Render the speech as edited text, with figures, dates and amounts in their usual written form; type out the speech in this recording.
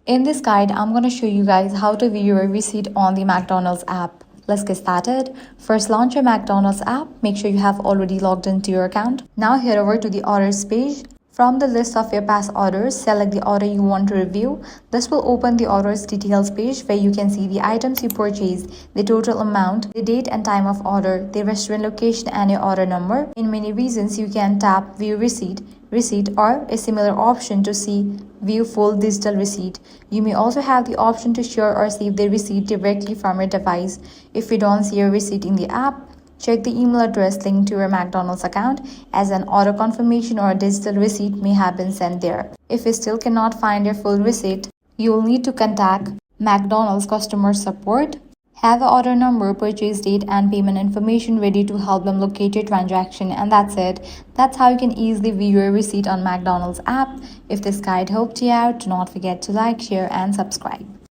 In this guide, I'm going to show you guys how to view your receipt on the McDonald's app. Let's get started. First, launch your McDonald's app. Make sure you have already logged into your account. Now head over to the orders page. From the list of your past orders, select the order you want to review. This will open the orders details page where you can see the items you purchased, the total amount, the date and time of order, the restaurant location and your order number. In many reasons, you can tap view receipt, or a similar option to see view full digital receipt. You may also have the option to share or save the receipt directly from your device. If you don't see your receipt in the app, check the email address linked to your McDonald's account, as an order confirmation or a digital receipt may have been sent there. If you still cannot find your full receipt, you will need to contact McDonald's customer support. Have the order number, purchase date, and payment information ready to help them locate your transaction, and that's it. That's how you can easily view your receipt on McDonald's app. If this guide helped you out, do not forget to like, share, and subscribe.